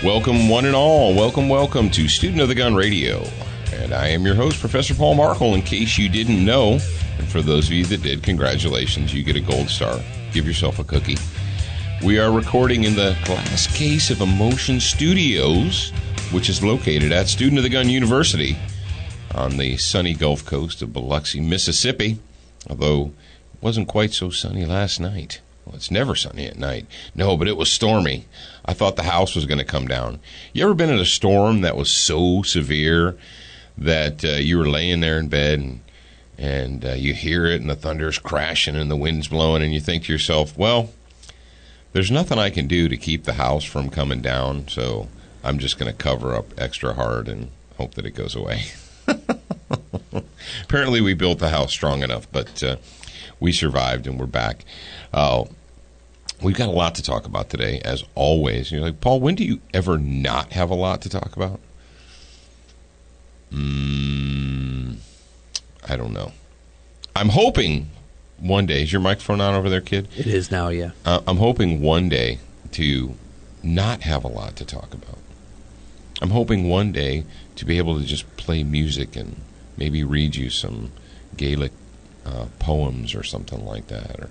Welcome, one and all. Welcome to Student of the Gun Radio. And I am your host, Professor Paul Markle, in case you didn't know. And for those of you that did, congratulations. You get a gold star. Give yourself a cookie. We are recording in the Glass Case of Emotion Studios, which is located at Student of the Gun University on the sunny Gulf Coast of Biloxi, Mississippi. Although it wasn't quite so sunny last night. Well, it's never sunny at night. No, but it was stormy. I thought the house was going to come down. You ever been in a storm that was so severe that you were laying there in bed and you hear it and the thunder's crashing and the wind's blowing and you think to yourself, well, there's nothing I can do to keep the house from coming down, so I'm just going to cover up extra hard and hope that it goes away. Apparently we built the house strong enough, but we survived and we're back. We've got a lot to talk about today, as always. You're like, Paul, when do you ever not have a lot to talk about? I don't know. I'm hoping one day, is your microphone on over there, kid? It is now, yeah. I'm hoping one day to not have a lot to talk about. I'm hoping one day to be able to just play music and maybe read you some Gaelic poems or something like that, or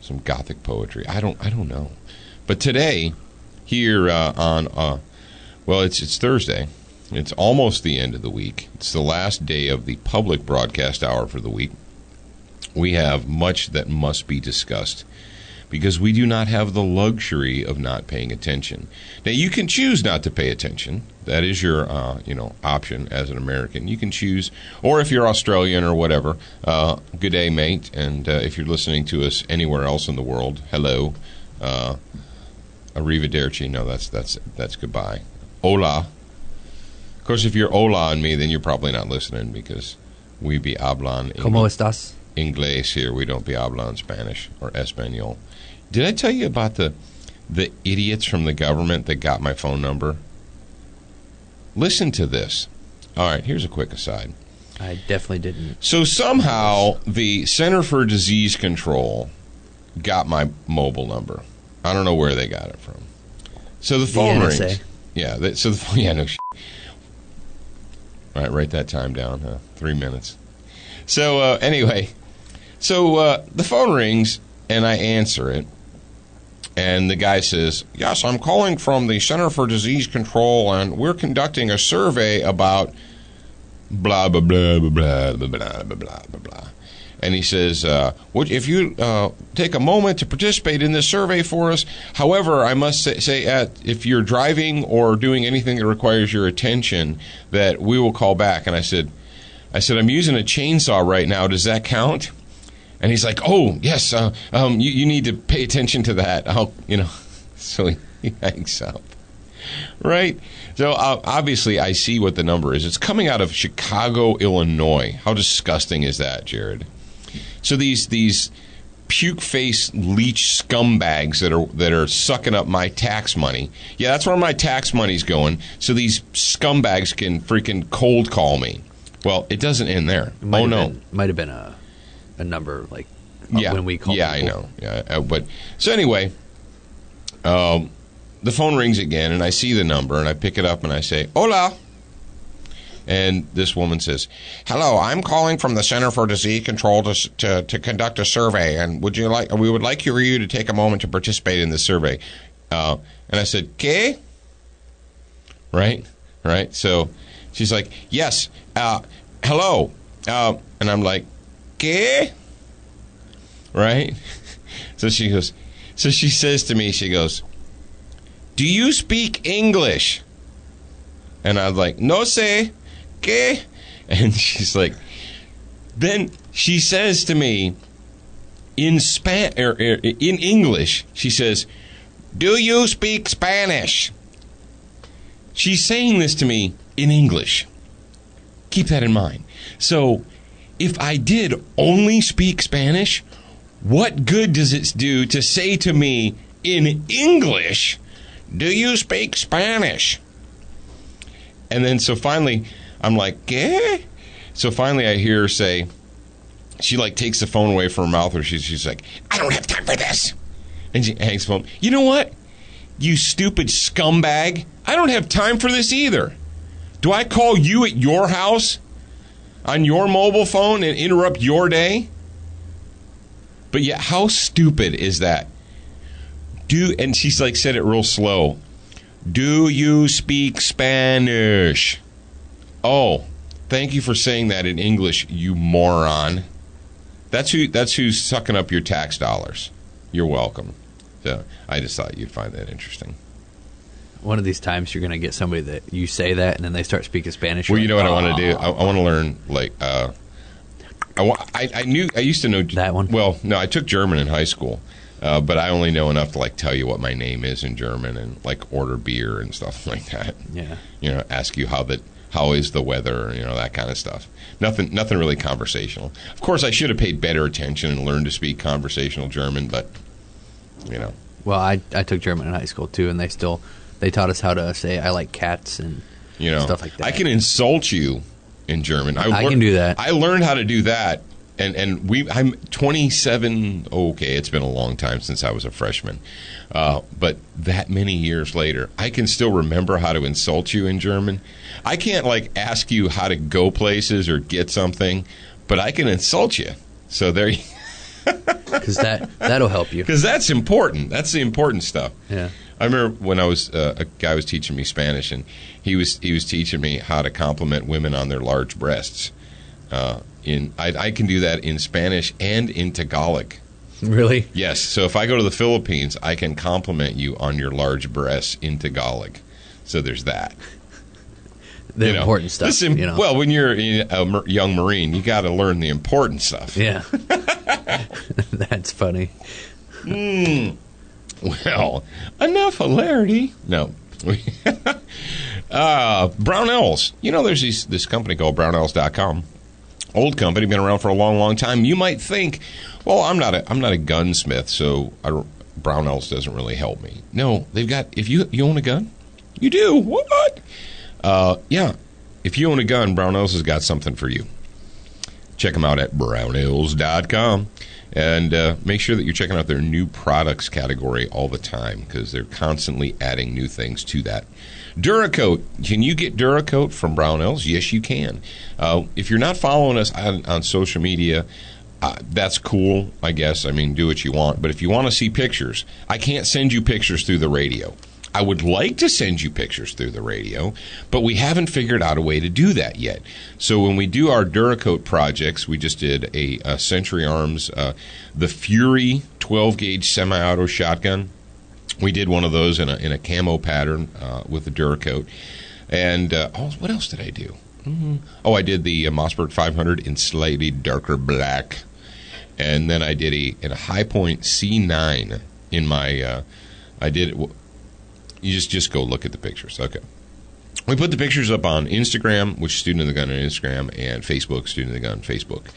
some Gothic poetry. I don't know. But today, here on it's Thursday. It's almost the end of the week. It's the last day of the public broadcast hour for the week. We have much that must be discussed because we do not have the luxury of not paying attention. Now, you can choose not to pay attention. That is your option as an American. You can choose, or if you're Australian or whatever, good day, mate. And if you're listening to us anywhere else in the world, hello, arrivederci. No, that's goodbye. Hola. Of course, if you're hola on me, then you're probably not listening because we be hablan ¿Cómo estás? Inglés here. We don't be hablan Spanish or Espanol. Did I tell you about the idiots from the government that got my phone number? Listen to this. All right, here's a quick aside. I definitely didn't. So somehow the Center for Disease Control got my mobile number. I don't know where they got it from. So the phone rings. Yeah. No shit. All right, write that time down. 3 minutes. So anyway, the phone rings and I answer it. And the guy says, yes, I'm calling from the Center for Disease Control, and we're conducting a survey about blah, blah, blah, blah, blah, blah, blah, blah, blah, blah. And he says, if you take a moment to participate in this survey for us, however, I must say if you're driving or doing anything that requires your attention, that we will call back. And I said, I'm using a chainsaw right now. Does that count? And he's like, oh, yes, you need to pay attention to that. So he hangs up. Right? So obviously I see what the number is. It's coming out of Chicago, Illinois. How disgusting is that, Jared? So these puke-faced leech scumbags that are sucking up my tax money. Yeah, that's where my tax money's going. So these scumbags can freaking cold call me. Well, it doesn't end there. Might have been a number like when we call. Yeah, people. I know. Yeah, but so anyway, the phone rings again, and I see the number, and I pick it up, and I say, "Hola." And this woman says, "Hello, I'm calling from the Center for Disease Control to conduct a survey, and we would like you to take a moment to participate in the survey." And I said, "¿Qué?" Right. So she's like, "Yes, hello," and I'm like, ¿Qué? Right? So she says to me, she goes, "Do you speak English?" And I was like, "No sé, ¿qué?" And she's like, then she says to me in English, she says, "Do you speak Spanish?" She's saying this to me in English. Keep that in mind. So if I did only speak Spanish, what good does it do to say to me in English, "Do you speak Spanish?" And then so finally, I'm like, ¿Qué? So finally I hear her say, she like takes the phone away from her mouth, or she's like, "I don't have time for this." And she hangs the phone. You know what? You stupid scumbag. I don't have time for this either. Do I call you at your house on your mobile phone and interrupt your day? But yeah, how stupid is that? And she's like said it real slow. Do you speak Spanish? Oh, thank you for saying that in English, you moron. That's who's sucking up your tax dollars. You're welcome. So I just thought you'd find that interesting. One of these times you're going to get somebody that you say that and then they start speaking Spanish. Well, you know what I want to do? I want to learn like I used to know that one. Well, no, I took German in high school, but I only know enough to like tell you what my name is in German and like order beer and stuff like that. Yeah, you know, ask you how is the weather, you know, that kind of stuff. Nothing really conversational. Of course, I should have paid better attention and learned to speak conversational German, but you know. Well, I took German in high school too, and they taught us how to say I like cats and stuff like that. I can insult you in German. I can do that. I learned how to do that, and I'm 27. Okay, it's been a long time since I was a freshman, but that many years later, I can still remember how to insult you in German. I can't like ask you how to go places or get something, but I can insult you. So there you. Because that'll help you. Because that's important. That's the important stuff. Yeah. I remember when I was a guy was teaching me Spanish, and he was teaching me how to compliment women on their large breasts. I can do that in Spanish and in Tagalog. Really? Yes. So if I go to the Philippines, I can compliment you on your large breasts in Tagalog. So there's that. The important stuff. Well, when you're a young Marine, you got to learn the important stuff. Yeah. That's funny. Well, enough hilarity. No. Brownells. You know, there's this company called Brownells.com. Old company, been around for a long, long time. You might think, well, I'm not a gunsmith, so Brownells doesn't really help me. No, they've got. If you own a gun, you do. What? Yeah. If you own a gun, Brownells has got something for you. Check them out at Brownells.com. And make sure that you're checking out their new products category all the time because they're constantly adding new things to that. Duracoat. Can you get Duracoat from Brownells? Yes, you can. If you're not following us on social media, that's cool, I guess. I mean, do what you want. But if you want to see pictures, I can't send you pictures through the radio. I would like to send you pictures through the radio, but we haven't figured out a way to do that yet. So when we do our Duracoat projects, we just did a Century Arms, the Fury 12-gauge semi-auto shotgun. We did one of those in a camo pattern with the Duracoat. And, what else did I do? Oh, I did the Mossberg 500 in slightly darker black. And then I did a Hi-Point C9 in my, I did it. You just go look at the pictures. Okay. We put the pictures up on Instagram, which is Student of the Gun on Instagram, and Facebook, Student of the Gun Facebook.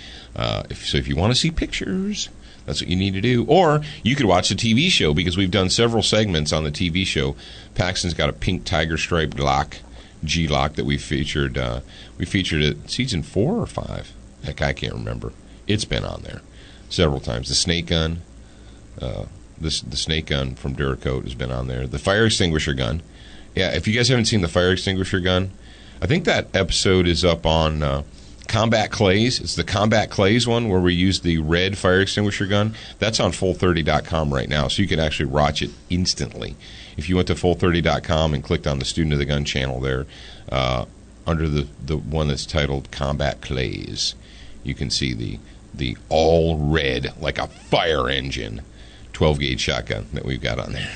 If you want to see pictures, that's what you need to do. Or you could watch the TV show because we've done several segments on the TV show. Paxton's got a pink tiger striped G-Lock that we featured. We featured it season 4 or 5. Heck, I can't remember. It's been on there several times. The snake gun. The snake gun from Duracoat has been on there. The fire extinguisher gun. Yeah, if you guys haven't seen the fire extinguisher gun, I think that episode is up on Combat Clays. It's the Combat Clays one where we use the red fire extinguisher gun. That's on Full30.com right now, so you can actually watch it instantly. If you went to Full30.com and clicked on the Student of the Gun channel there, under the one that's titled Combat Clays, you can see the all red, like a fire engine, 12-gauge shotgun that we've got on there.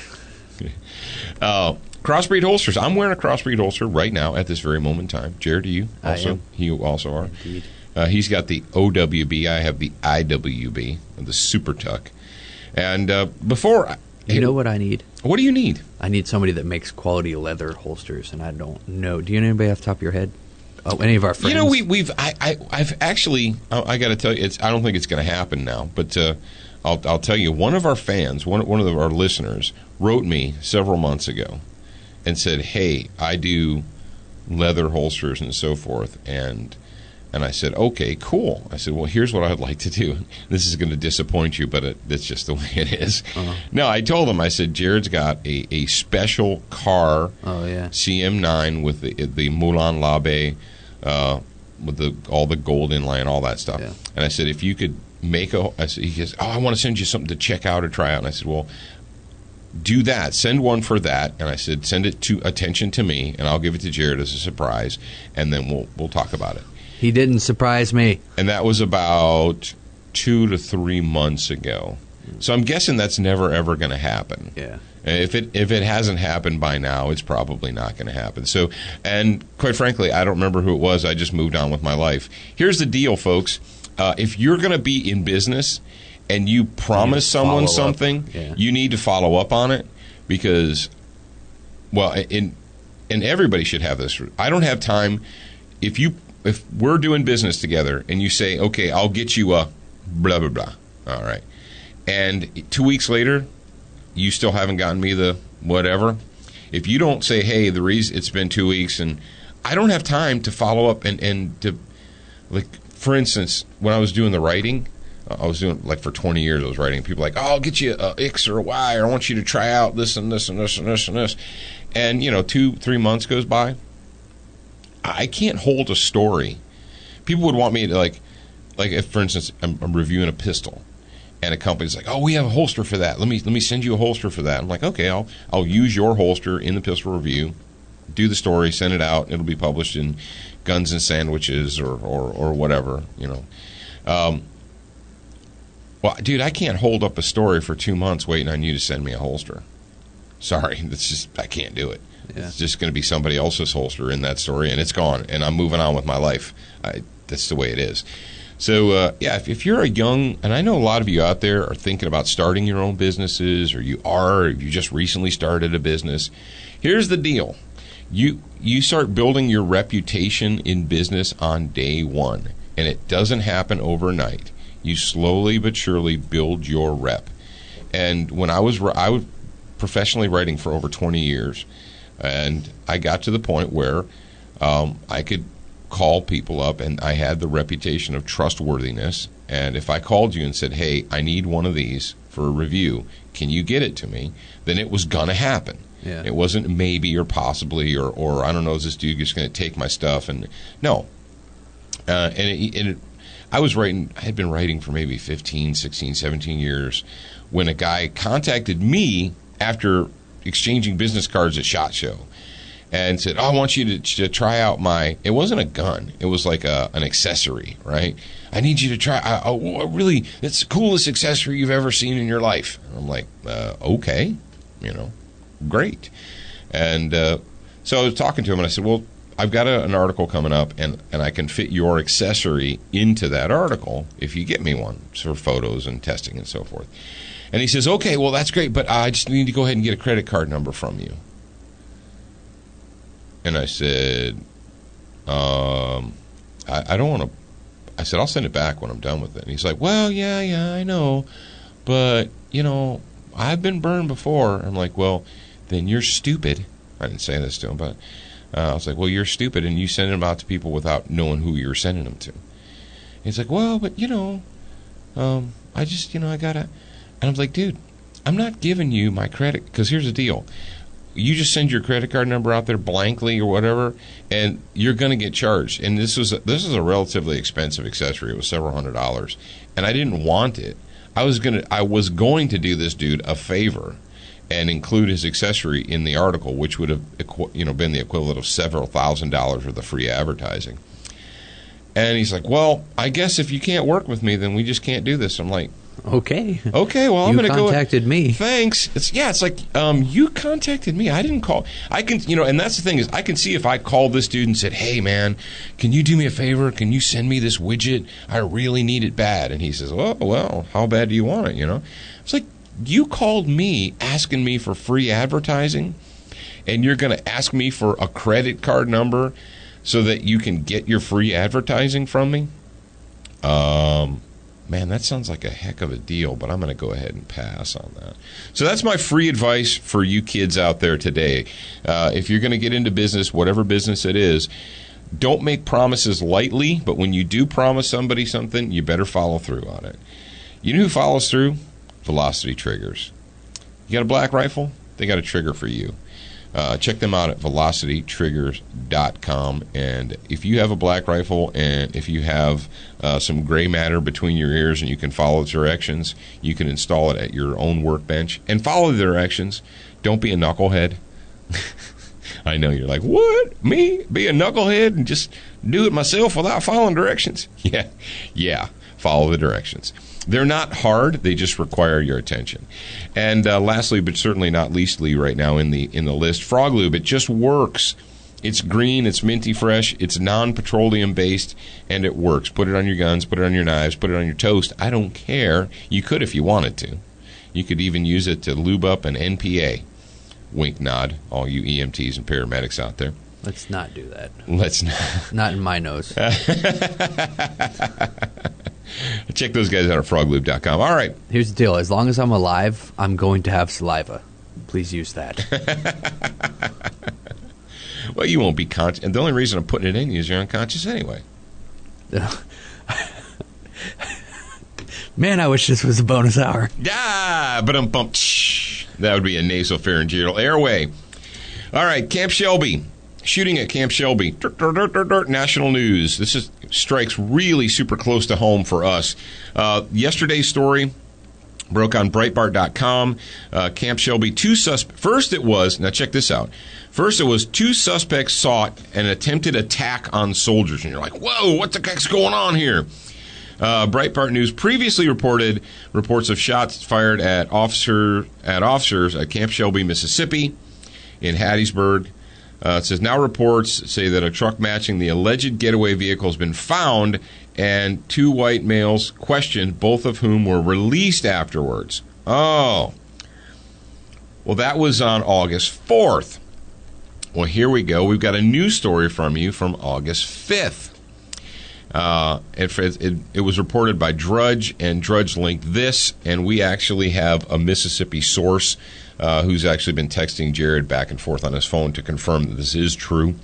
Crossbreed holsters. I'm wearing a Crossbreed holster right now at this very moment in time. Jared, do you also? I am. You also are? Indeed. He's got the OWB. I have the IWB, the Super Tuck. And before... You know what I need? What do you need? I need somebody that makes quality leather holsters, and I don't know. Do you know anybody off the top of your head? Oh, any of our friends? You know, I've actually... I got to tell you, I don't think it's going to happen now, but... I'll tell you, one of our fans, one of our listeners, wrote me several months ago and said, hey, I do leather holsters and so forth, and And I said, okay, cool. I said, well, here's what I'd like to do. This is going to disappoint you, but it's just the way it is. No, I told him, I said, Jared's got a special car, CM9 with the Moulin Labe, with all the gold inlay, all that stuff. Yeah. And I said, if you could he goes, I want to send you something to check out or try out. And I said, well, do that. Send one for that. And I said, send it to attention to me, and I'll give it to Jared as a surprise, and then we'll talk about it. He didn't surprise me. And that was about 2 to 3 months ago. So I'm guessing that's never, ever going to happen. Yeah. If it hasn't happened by now, it's probably not going to happen. So, and quite frankly, I don't remember who it was. I just moved on with my life. Here's the deal, folks. If you're going to be in business and you promise someone something, you need to follow up on it, because, well, and everybody should have this. I don't have time. If we're doing business together and you say, okay, I'll get you a blah, blah, blah. All right. And 2 weeks later, you still haven't gotten me the whatever. If you don't say, hey, the reason it's been 2 weeks and I don't have time to follow up and to, like, for instance, when I was doing the writing, I was doing, like, for 20 years I was writing. People were like, oh, I'll get you a X or a Y, or I want you to try out this and this and this and this and this. And, 2-3 months goes by. I can't hold a story. People would want me to, like if, for instance, I'm reviewing a pistol, and a company's like, oh, we have a holster for that. Let me send you a holster for that. I'm like, okay, I'll use your holster in the pistol review, do the story, send it out. It'll be published in Guns and Sandwiches or whatever, Well, dude, I can't hold up a story for 2 months waiting on you to send me a holster. Sorry, I can't do it. Yeah. It's just going to be somebody else's holster in that story, and it's gone, and I'm moving on with my life. That's the way it is. So, if you're a young, and I know a lot of you out there are thinking about starting your own businesses, or you just recently started a business, here's the deal. You start building your reputation in business on day one, and it doesn't happen overnight. You slowly but surely build your rep. And when I was professionally writing for over 20 years, and I got to the point where I could call people up, and I had the reputation of trustworthiness. And if I called you and said, hey, I need one of these for a review, can you get it to me? Then it was going to happen. Yeah. It wasn't maybe or possibly or I don't know, is this dude just going to take my stuff? And no. I had been writing for maybe 15, 16, 17 years when a guy contacted me after exchanging business cards at SHOT Show and said, oh, I want you to try out it wasn't a gun. It was like an accessory, right? I need you to try, really, it's the coolest accessory you've ever seen in your life. And I'm like, okay, great. And so I was talking to him, and I said, well, I've got an article coming up, and I can fit your accessory into that article if you get me one for photos and testing and so forth. And he says, okay, well, that's great, but I just need to go ahead and get a credit card number from you. And I said, I don't want to. I said, I'll send it back when I'm done with it. And he's like, well, yeah, I know. But, I've been burned before. I'm like, well, then you're stupid. I didn't say this to him, but I was like, well, you're stupid, and you send them out to people without knowing who you're sending them to. And he's like, well, but, I just, I got to. And I was like, dude, I'm not giving you my credit, because here's the deal. You just send your credit card number out there blankly or whatever, and you're going to get charged. And this is a relatively expensive accessory. It was several $100s, and I didn't want it. I was going to do this dude a favor and include his accessory in the article, which would have been the equivalent of several $1,000s worth of free advertising. And he's like, well, I guess if you can't work with me, then we just can't do this. I'm like, okay, well, I'm going to go. You contacted me. Thanks. It's like, you contacted me. I didn't call. I can, and that's the thing is, I can see if I called this dude and said, hey, man, can you do me a favor? Can you send me this widget? I really need it bad. And he says, oh, well, how bad do you want it, It's like, you called me asking me for free advertising, and you're going to ask me for a credit card number so that you can get your free advertising from me? Man, that sounds like a heck of a deal, but I'm going to go ahead and pass on that. So that's my free advice for you kids out there today. If you're going to get into business, whatever business it is, Don't make promises lightly, but when you do promise somebody something, you better follow through on it. You know who follows through? Velocity Triggers. You got a black rifle? They got a trigger for you. Check them out at velocitytriggers.com. And if you have a black rifle and if you have some gray matter between your ears and you can follow the directions, you can install it at your own workbench and follow the directions. Don't be a knucklehead. I know you're like, what? Me? Be a knucklehead and just do it myself without following directions? Yeah. Follow the directions. They're not hard. They just require your attention. And lastly, but certainly not leastly right now in the list, Frog Lube. It just works. It's green. It's minty fresh. It's non-petroleum based, and it works. Put it on your guns. Put it on your knives. Put it on your toast. I don't care. You could if you wanted to. You could even use it to lube up an NPA. Wink, nod, all you EMTs and paramedics out there. Let's not do that. Let's not. Not in my nose. Check those guys out at froglube.com. All right. Here's the deal. As long as I'm alive, I'm going to have saliva. Please use that. Well, you won't be conscious. And the only reason I'm putting it in you is you're unconscious anyway. Man, I wish this was a bonus hour. But I'm pumped. That would be a nasopharyngeal airway. All right, Camp Shelby. Shooting at Camp Shelby. National news. This strikes really super close to home for us. Yesterday's story broke on Breitbart.com. Camp Shelby, first it was, now check this out. First it was 2 suspects sought an attempted attack on soldiers. And you're like, whoa, what the heck's going on here? Breitbart News previously reported reports of shots fired at officers at Camp Shelby, Mississippi, in Hattiesburg. It says now reports say that a truck matching the alleged getaway vehicle has been found and 2 white males questioned, both of whom were released afterwards. Oh. Well, that was on August 4th. Well, here we go. We've got a news story from you from August 5th. It was reported by Drudge, and Drudge linked this, and we actually have a Mississippi source who's actually been texting Jared back and forth on his phone to confirm that this is true.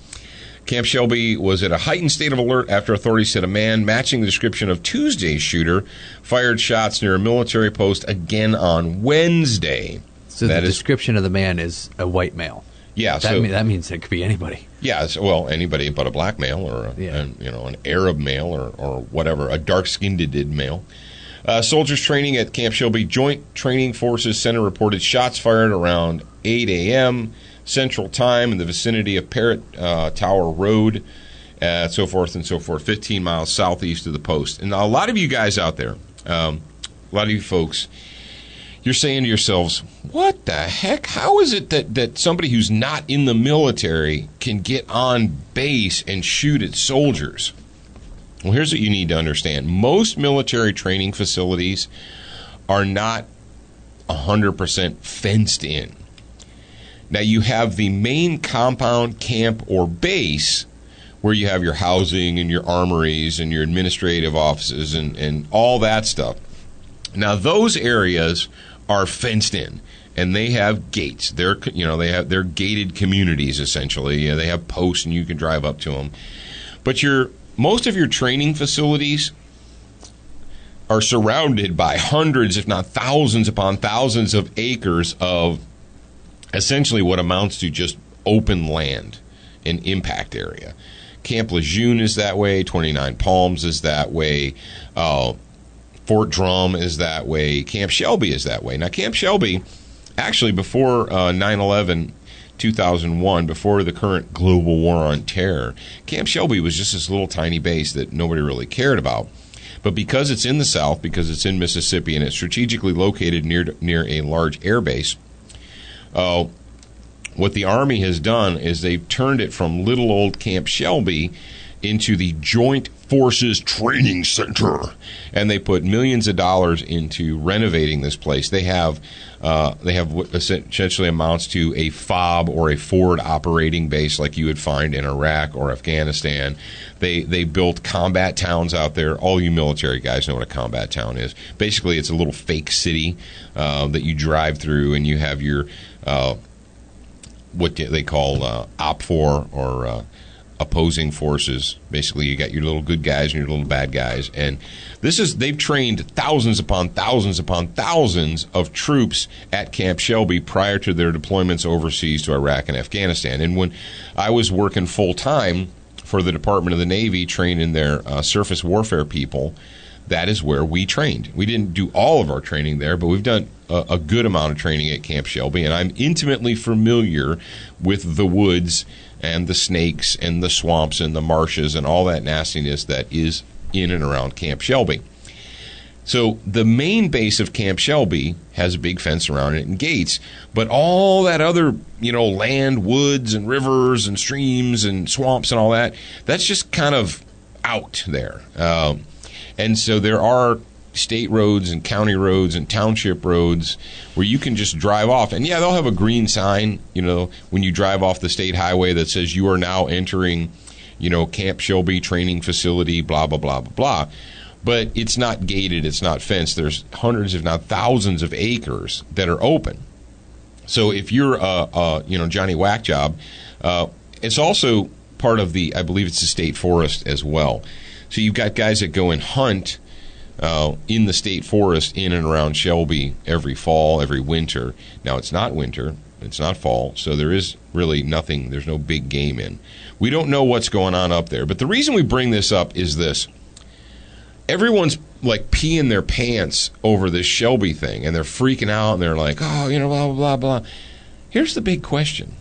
Camp Shelby was at a heightened state of alert after authorities said a man matching the description of Tuesday's shooter fired shots near a military post again on Wednesday. So the description of the man is a white male. Yeah, that means it could be anybody. Yeah, well, anybody but a black male or an Arab male or whatever, a dark-skinned male. Soldiers training at Camp Shelby Joint Training Forces Center reported shots fired around 8 a.m. Central Time in the vicinity of Parrot Tower Road, so forth and so forth, 15 miles southeast of the post. And a lot of you guys out there, a lot of you folks, you're saying to yourselves, what the heck? How is it that somebody who's not in the military can get on base and shoot at soldiers? Well, here's what you need to understand. Most military training facilities are not 100% fenced in. Now, you have the main compound, camp, or base where you have your housing and your armories and your administrative offices and all that stuff. Now, those areas are fenced in, and they have gates. They're gated communities essentially. They have posts, and you can drive up to them. But most of your training facilities are surrounded by hundreds, if not thousands upon thousands of acres of essentially what amounts to just open land, an impact area. Camp Lejeune is that way. 29 Palms is that way. Fort Drum is that way. Camp Shelby is that way. Now, Camp Shelby, actually, before 9/11, 2001, before the current global war on terror, Camp Shelby was just this little tiny base that nobody really cared about. But because it's in the South, because it's in Mississippi, and it's strategically located near a large air base, what the Army has done is they've turned it from little old Camp Shelby into the Joint Forces Training Center, and they put millions of dollars into renovating this place. They have what essentially amounts to a FOB or a forward operating base like you would find in Iraq or Afghanistan. They built combat towns out there. All you military guys know what a combat town is. Basically, it's a little fake city that you drive through, and you have your what they call OPFOR or opposing forces. Basically, you got your little good guys and your little bad guys. And they've trained thousands upon thousands of troops at Camp Shelby prior to their deployments overseas to Iraq and Afghanistan. And when I was working full-time for the Department of the Navy, training their surface warfare people, that is where we trained. We didn't do all of our training there, but we've done a good amount of training at Camp Shelby, and I'm intimately familiar with the woods and the snakes and the swamps and the marshes and all that nastiness that is in and around Camp Shelby. So the main base of Camp Shelby has a big fence around it and gates, but all that other, land, woods and rivers and streams and swamps and all that, that's just kind of out there. And so there are state roads and county roads and township roads where you can just drive off. And, they'll have a green sign, when you drive off the state highway that says you are now entering, Camp Shelby training facility, blah, blah, blah, blah, blah. But it's not gated. It's not fenced. There's hundreds, if not thousands of acres that are open. So if you're, Johnny Whack Job, it's also part of I believe it's the state forest as well. So you've got guys that go and hunt in the state forest in and around Shelby every fall, every winter. Now, it's not winter. It's not fall. So there is really nothing. There's no big game in. We don't know what's going on up there. But the reason we bring this up is this. Everyone's like peeing their pants over this Shelby thing, and they're freaking out, and they're like, blah, blah, blah, blah. Here's the big question.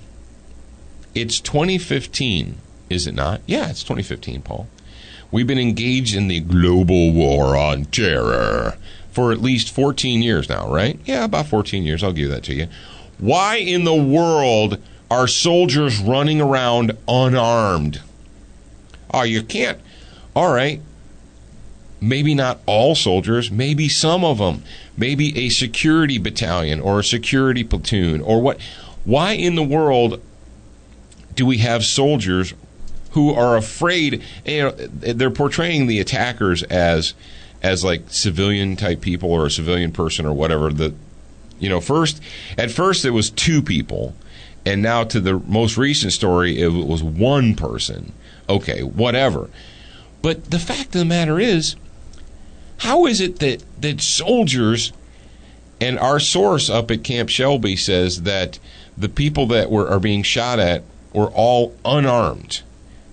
It's 2015, is it not? Yeah, it's 2015, Paul. We've been engaged in the global war on terror for at least 14 years now, right? Yeah, about 14 years. I'll give that to you. Why in the world are soldiers running around unarmed? Oh, you can't. All right. Maybe not all soldiers. Maybe some of them. Maybe a security battalion or a security platoon or what. Why in the world do we have soldiers who are afraid? They're portraying the attackers as like civilian type people or a civilian person or whatever. At first it was two people, and now to the most recent story it was one person. Okay, whatever. But the fact of the matter is, how is it that soldiers, and our source up at Camp Shelby says that the people that are being shot at were all unarmed,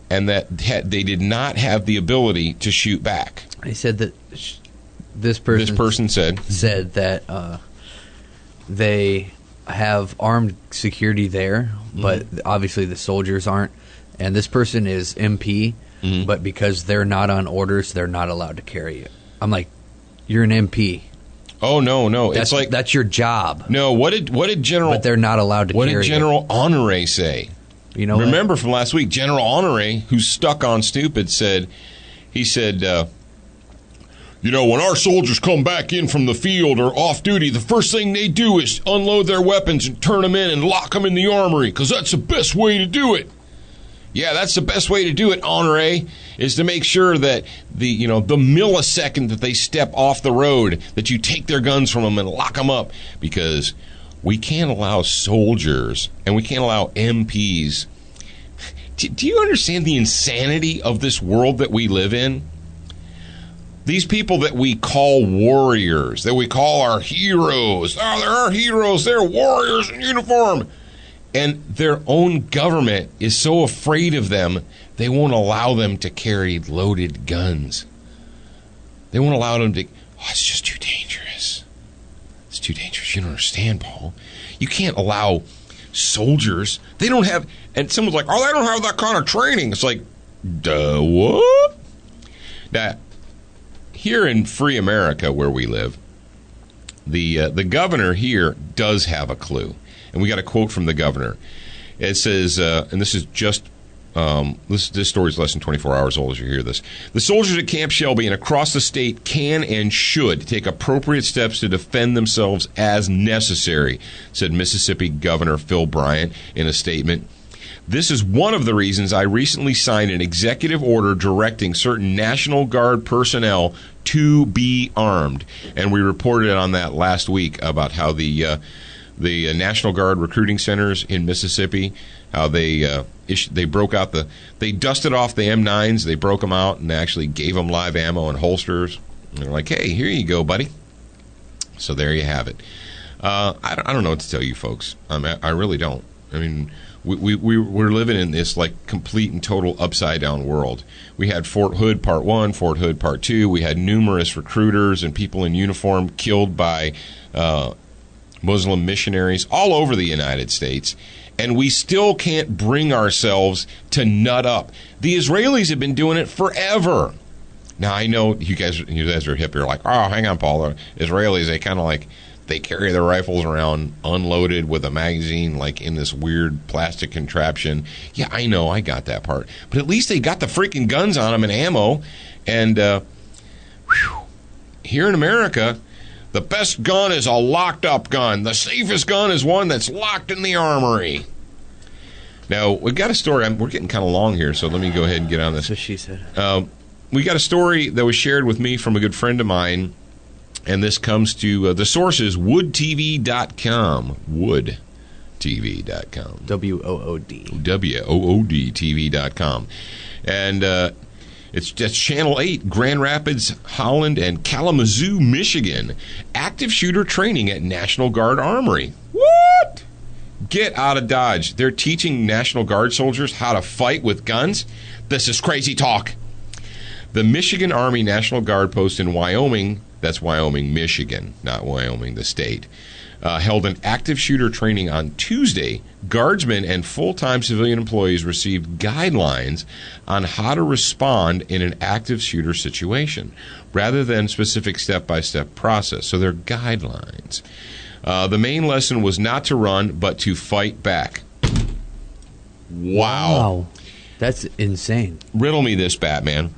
and that they did not have the ability to shoot back. He said that this person said that they have armed security there, but obviously the soldiers aren't. And this person is MP, but because they're not on orders, they're not allowed to carry it. I'm like, you're an MP. Oh no! That's your job. No, what did General? But they're not allowed to carry it. What did General Honore say? Remember from last week, General Honore, who's stuck on stupid, said, when our soldiers come back in from the field or off duty, the first thing they do is unload their weapons and turn them in and lock them in the armory, because that's the best way to do it. Yeah, that's the best way to do it, Honore, is to make sure that the millisecond that they step off the road, that you take their guns from them and lock them up, because we can't allow soldiers and we can't allow MPs. Do you understand the insanity of this world that we live in? These people that we call warriors, that we call our heroes. Oh, they're our heroes. They're warriors in uniform. And their own government is so afraid of them, they won't allow them to carry loaded guns. They won't allow them to... Oh, it's just too dangerous. It's too dangerous. You don't understand, Paul. You can't allow soldiers... They don't have... And someone's like, oh, they don't have that kind of training. It's like, duh, what? Now, here in free America where we live, the governor here does have a clue. And we got a quote from the governor. It says, and this is just, this story is less than 24 hours old as you hear this. The soldiers at Camp Shelby and across the state can and should take appropriate steps to defend themselves as necessary, said Mississippi Governor Phil Bryant in a statement. This is one of the reasons I recently signed an executive order directing certain National Guard personnel to be armed. And we reported on that last week about how the the National Guard recruiting centers in Mississippi, how they broke out they dusted off the M9s, they broke them out and actually gave them live ammo and holsters. And they're like, hey, here you go, buddy. So there you have it. I don't know what to tell you folks. I really don't. I mean, we're living in this like complete and total upside down world. We had Fort Hood Part 1, Fort Hood Part 2. We had numerous recruiters and people in uniform killed by Muslim missionaries all over the United States. And we still can't bring ourselves to nut up. The Israelis have been doing it forever. Now, I know you guys are hip. You're like, oh, hang on, Paul. The Israelis, they kind of like, they carry their rifles around unloaded with a magazine, like in this weird plastic contraption. Yeah, I know, I got that part. But at least they got the freaking guns on them and ammo. And here in America, the best gun is a locked-up gun. The safest gun is one that's locked in the armory. Now, we've got a story. We're getting kind of long here, so let me go ahead and get on this. That's what she said. We got a story that was shared with me from a good friend of mine. And this comes to the sources, woodtv.com. Woodtv.com. W-O-O-D. W-O-O-D TV.com. And that's Channel 8, Grand Rapids, Holland, and Kalamazoo, Michigan. Active shooter training at National Guard Armory. What? Get out of Dodge. They're teaching National Guard soldiers how to fight with guns? This is crazy talk. The Michigan Army National Guard post in Wyoming, that's Wyoming, Michigan, not Wyoming, the state, held an active shooter training on Tuesday. Guardsmen and full-time civilian employees received guidelines on how to respond in an active shooter situation, rather than specific step-by-step process. So they're guidelines. The main lesson was not to run, but to fight back. Wow. That's insane. Riddle me this, Batman.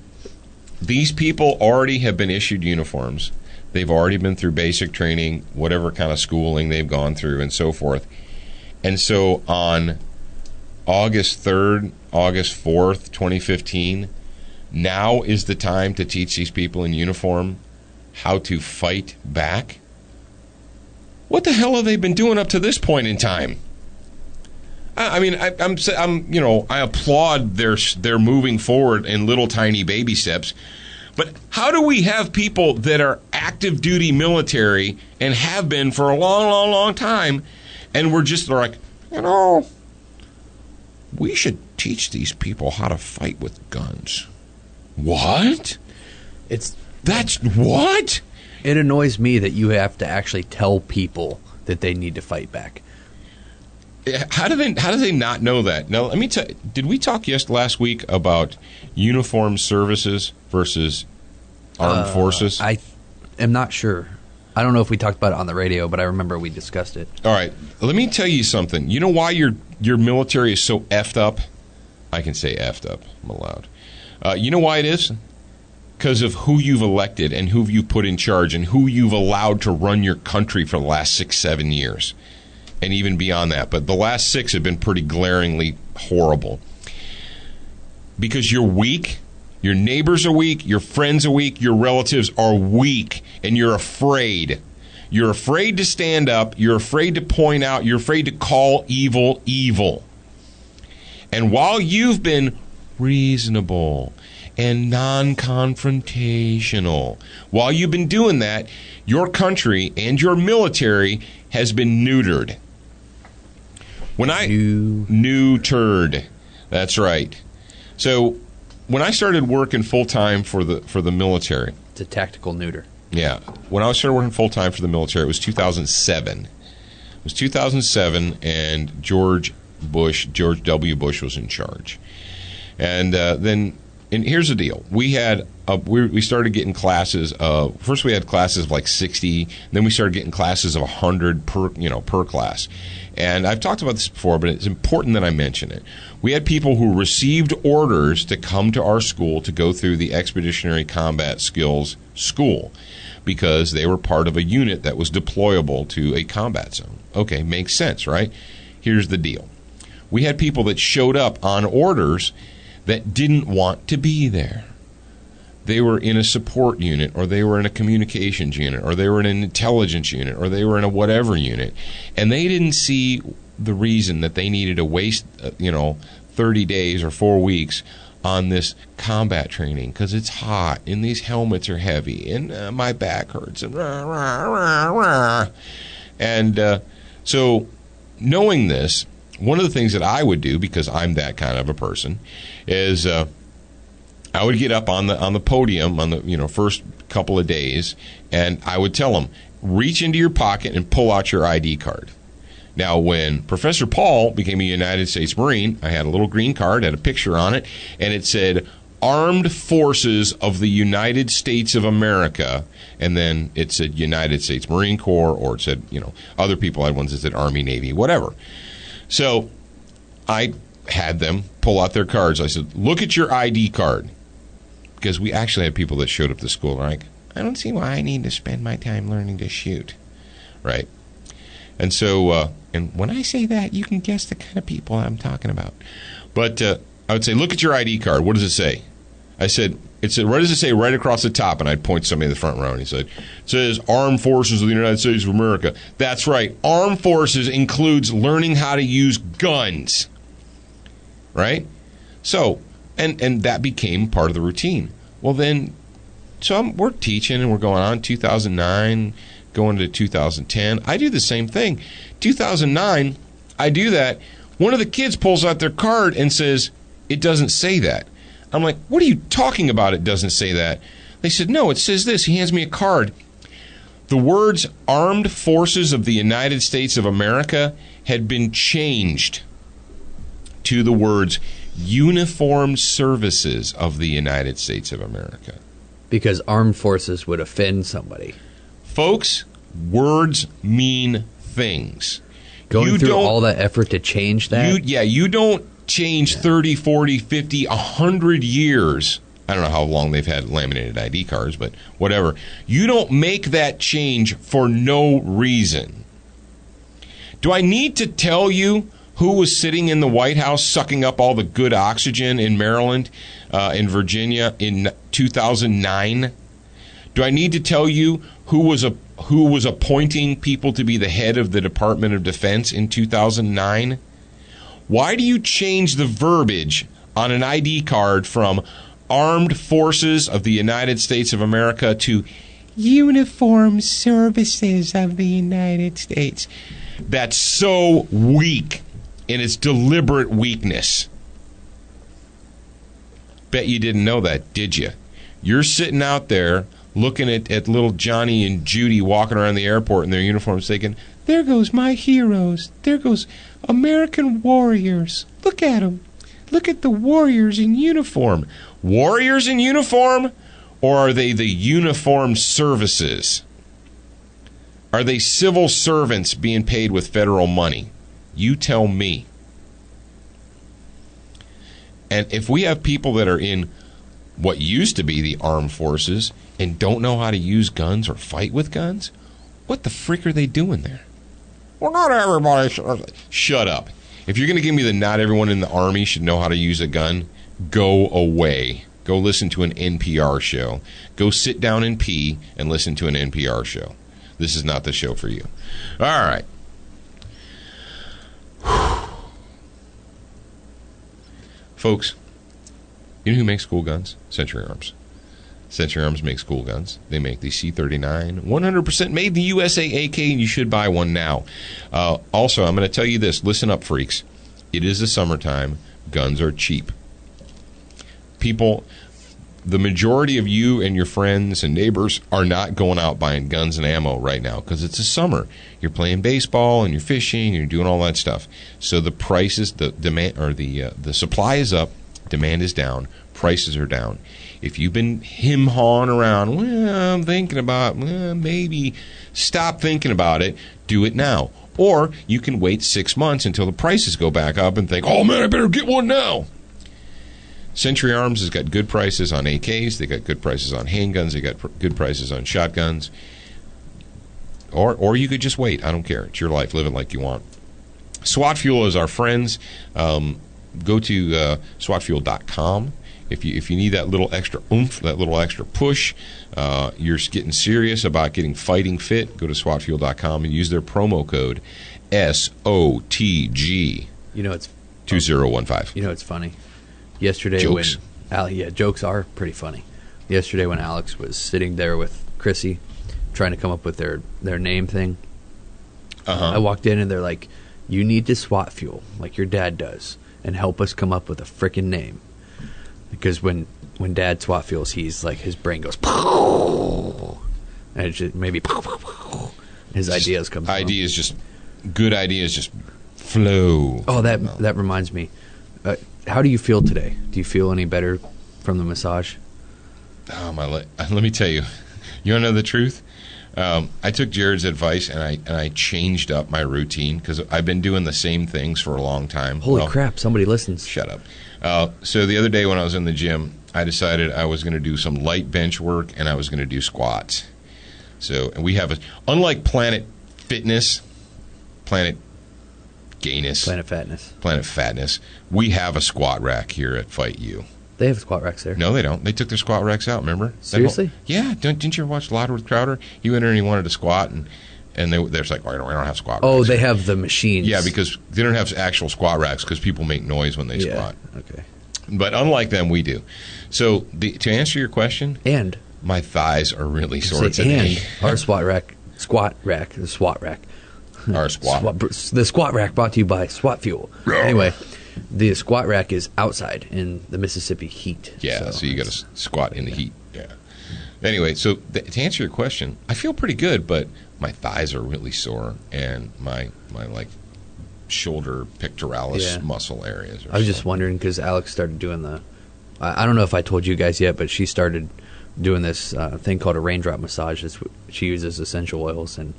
These people already have been issued uniforms. They've already been through basic training, whatever kind of schooling they've gone through, and so forth. And so on August 3rd, August 4th, 2015, now is the time to teach these people in uniform how to fight back? What the hell have they been doing up to this point in time? I mean, I applaud their moving forward in little tiny baby steps, but how do we have people that are active duty military and have been for a long, long, long time, and we're just like, we should teach these people how to fight with guns? What? That's what? It annoys me that you have to actually tell people that they need to fight back. How do they not know that? Now, let me tell you, did we talk last week about uniformed services versus armed forces? I am not sure. I don't know if we talked about it on the radio, but I remember we discussed it. All right. Let me tell you something. You know why your military is so effed up? I can say effed up. I'm allowed. You know why it is? Because of who you've elected and who you've put in charge and who you've allowed to run your country for the last 6-7 years. And even beyond that. But the last 6 have been pretty glaringly horrible. Because you're weak, your neighbors are weak, your friends are weak, your relatives are weak, and you're afraid. You're afraid to stand up, you're afraid to point out, you're afraid to call evil evil. And while you've been reasonable and non-confrontational, while you've been doing that, your country and your military has been neutered. Neutered. That's right. So when I started working full-time for the military. It's a tactical neuter. Yeah. When I started working full-time for the military, it was 2007. It was 2007, and George W. Bush was in charge. And and here's the deal. We started getting classes of, first we had classes of like 60, then we started getting classes of 100 per class. And I've talked about this before, but it's important that I mention it. We had people who received orders to come to our school to go through the Expeditionary Combat Skills School because they were part of a unit that was deployable to a combat zone. Okay, makes sense, right? Here's the deal. We had people that showed up on orders that didn't want to be there. they were in a support unit, or they were in a communications unit, or they were in an intelligence unit, or they were in a whatever unit, and they didn't see the reason that they needed to waste 30 days or 4 weeks on this combat training because it's hot and these helmets are heavy and my back hurts and so knowing this, one of the things that I would do, because I'm that kind of a person, is I would get up on the podium on the first couple of days, and I would tell them, reach into your pocket and pull out your ID card. Now, when Professor Paul became a United States Marine, I had a little green card, had a picture on it, and it said, Armed Forces of the United States of America, and then it said United States Marine Corps, or it said, other people had ones that said Army, Navy, whatever. So I had them pull out their cards. I said, look at your ID card. Because we actually had people that showed up to school like, I don't see why I need to spend my time learning to shoot. Right? And so, and when I say that, you can guess the kind of people I'm talking about. But I would say, look at your ID card. What does it say? I said, what does it say right across the top? And I'd point to somebody in the front row, and he said, it says Armed Forces of the United States of America. That's right. Armed Forces includes learning how to use guns. Right? So, and that became part of the routine. Well, then, so we're teaching, and we're going on 2009, going to 2010. I do the same thing. 2009, I do that. One of the kids pulls out their card and says, it doesn't say that. I'm like, what are you talking about? It doesn't say that. They said, no, it says this. He hands me a card. The words Armed Forces of the United States of America had been changed to the words Uniformed Services of the United States of America. Because armed forces would offend somebody. Folks, words mean things. Going through all that effort to change that? You don't change 30, 40, 50, 100 years. I don't know how long they've had laminated ID cards, but whatever. You don't make that change for no reason. Do I need to tell you who was sitting in the White House sucking up all the good oxygen in Maryland, in Virginia in 2009? Do I need to tell you who was appointing people to be the head of the Department of Defense in 2009? Why do you change the verbiage on an ID card from Armed Forces of the United States of America to Uniformed Services of the United States? That's so weak, and it's deliberate weakness. Bet you didn't know that, did you? You're sitting out there looking at little Johnny and Judy walking around the airport in their uniforms thinking, there goes my heroes. There goes American warriors. Look at them. Look at the warriors in uniform. Warriors in uniform? Or are they the uniformed services? Are they civil servants being paid with federal money? You tell me. And if we have people that are in what used to be the armed forces and don't know how to use guns or fight with guns, what the frick are they doing there? Well, not everybody should. Shut up. If you're going to give me the not everyone in the Army should know how to use a gun, go away. Go listen to an NPR show. Go sit down and pee and listen to an NPR show. This is not the show for you. All right. Folks, you know who makes cool guns? Century Arms. Century Arms makes cool guns. They make the C39, 100% made in the USA AK, and you should buy one now. Also, I'm going to tell you this. Listen up, freaks. It is the summertime. Guns are cheap. People, the majority of you and your friends and neighbors are not going out buying guns and ammo right now because it's the summer. You're playing baseball and you're fishing and you're doing all that stuff. So the prices, the demand, or the supply is up, demand is down, prices are down. If you've been him-hawing around, well, I'm thinking about, maybe, stop thinking about it. Do it now. Or you can wait 6 months until the prices go back up and think, oh, man, I better get one now. Century Arms has got good prices on AKs. They got good prices on handguns. They got good prices on shotguns. Or you could just wait. I don't care. It's your life. Live it like you want. SWAT Fuel is our friends. Go to SWATfuel.com. if you need that little extra oomph, that little extra push, you're getting serious about getting fighting fit, go to SWATfuel.com and use their promo code SOTG. You know it's 2015. You know it's funny. Yesterday jokes. when jokes are pretty funny. Yesterday when Alex was sitting there with Chrissy trying to come up with their name thing, I walked in and they're like, "You need to SWAT fuel like your dad does and help us come up with a frickin' name." Because when Dad SWAT fuels, he's like, his brain goes, and it's just maybe his ideas come. Good ideas just flow. Oh, that reminds me. How do you feel today? Do you feel any better from the massage? Oh my! Let me tell you. You want to know the truth? I took Jared's advice and I changed up my routine because I've been doing the same things for a long time. Holy crap! Somebody listens. Shut up. So the other day when I was in the gym, I decided I was going to do some light bench work and I was going to do squats. So, and we have unlike Planet Fitness, Planet Gayness, Planet Fatness, we have a squat rack here at Fight U. They have squat racks there. No, they don't. They took their squat racks out, remember? Seriously? Yeah. Didn't you ever watch Louder with Crowder? He went in there and he wanted to squat, and they're like, oh, I don't have squat racks. Oh, they have the machines. Yeah, because they don't have actual squat racks because people make noise when they squat. Okay. But unlike them, we do. So to answer your question, and my thighs are really sore today. And our the SWAT rack. The squat rack brought to you by SWAT Fuel. Anyway, the squat rack is outside in the Mississippi heat. Yeah, so you got to squat in the heat. Yeah. Anyway, so to answer your question, I feel pretty good, but my thighs are really sore, and my like shoulder pectoralis muscle areas. I was just wondering because Alex started doing I don't know if I told you guys yet, but she started doing this thing called a raindrop massage. She uses essential oils, and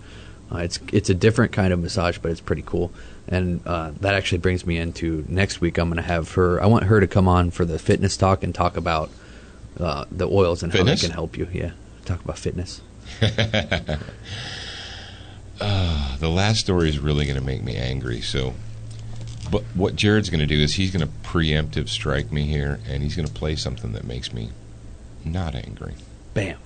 it's a different kind of massage, but it's pretty cool. And that actually brings me into next week. I'm going to have her. I want her to come on for the fitness talk and talk about the oils and fitness? How they can help you. Yeah, talk about fitness. The last story is really going to make me angry. So, but what Jared's going to do is he's going to preemptive strike me here, and he's going to play something that makes me not angry. Bam.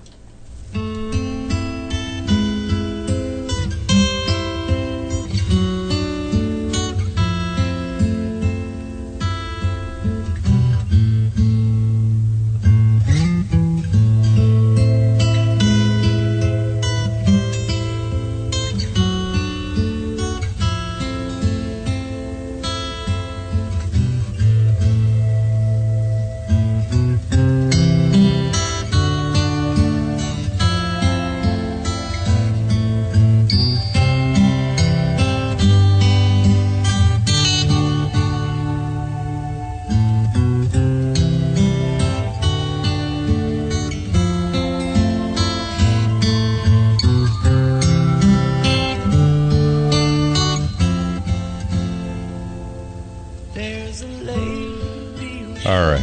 All right.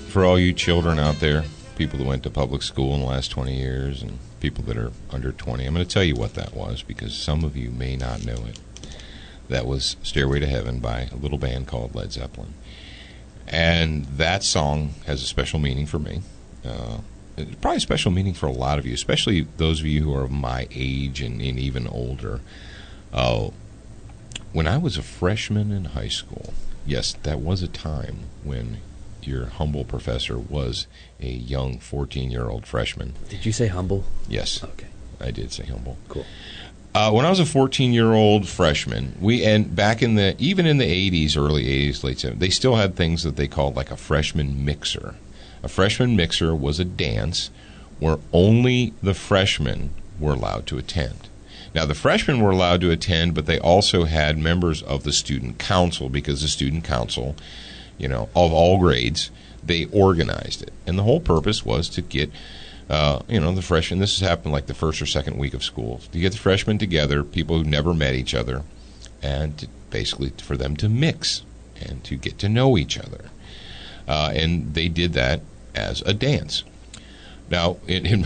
For all you children out there, people that went to public school in the last 20 years and people that are under 20, I'm going to tell you what that was because some of you may not know it. That was Stairway to Heaven by a little band called Led Zeppelin. And that song has a special meaning for me. Probably a special meaning for a lot of you, especially those of you who are of my age and even older. When I was a freshman in high school, yes, that was a time when your humble professor was a young 14-year-old freshman. Did you say humble? Yes. Okay. I did say humble. Cool. When I was a 14-year-old freshman, back in the 80s, early 80s, late 70s, they still had things that they called like a freshman mixer. A freshman mixer was a dance where only the freshmen were allowed to attend. Now, the freshmen were allowed to attend, but they also had members of the student council because the student council, of all grades, they organized it. And the whole purpose was to get, the freshmen, this has happened like the first or second week of school, to get the freshmen together, people who never met each other, and basically for them to mix and to get to know each other. And they did that as a dance. Now, I don't